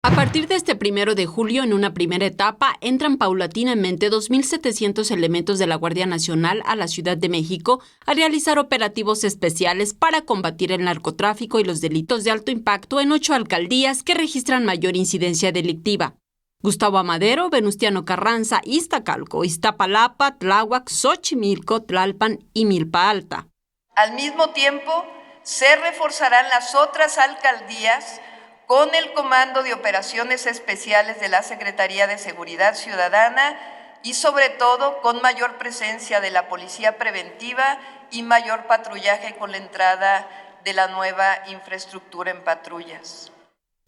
A partir de este 1 de julio, en una primera etapa, entran paulatinamente 2.700 elementos de la Guardia Nacional a la Ciudad de México a realizar operativos especiales para combatir el narcotráfico y los delitos de alto impacto en 8 alcaldías que registran mayor incidencia delictiva: Gustavo Amadero, Venustiano Carranza, Iztacalco, Iztapalapa, Tláhuac, Xochimilco, Tlalpan y Milpa Alta. Al mismo tiempo, se reforzarán las otras alcaldías con el Comando de Operaciones Especiales de la Secretaría de Seguridad Ciudadana y sobre todo con mayor presencia de la Policía Preventiva y mayor patrullaje con la entrada de la nueva infraestructura en patrullas.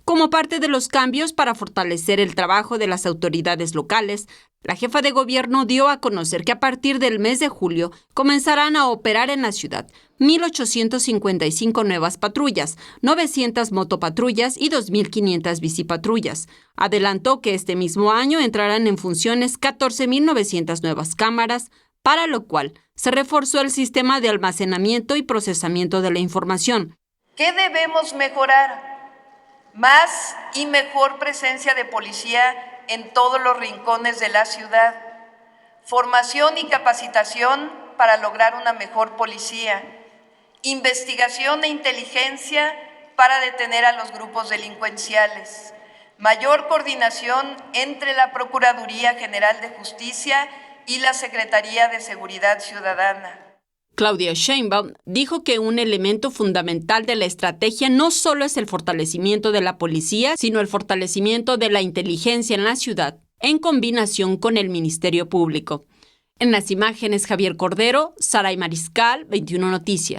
Como parte de los cambios para fortalecer el trabajo de las autoridades locales, la jefa de gobierno dio a conocer que a partir del mes de julio comenzarán a operar en la ciudad 1.855 nuevas patrullas, 900 motopatrullas y 2.500 bicipatrullas. Adelantó que este mismo año entrarán en funciones 14.900 nuevas cámaras, para lo cual se reforzó el sistema de almacenamiento y procesamiento de la información. ¿Qué debemos mejorar? Más y mejor presencia de policía en todos los rincones de la ciudad, formación y capacitación para lograr una mejor policía, investigación e inteligencia para detener a los grupos delincuenciales, mayor coordinación entre la Procuraduría General de Justicia y la Secretaría de Seguridad Ciudadana. Claudia Sheinbaum dijo que un elemento fundamental de la estrategia no solo es el fortalecimiento de la policía, sino el fortalecimiento de la inteligencia en la ciudad, en combinación con el Ministerio Público. En las imágenes, Javier Cordero, Saray Mariscal, 21 Noticias.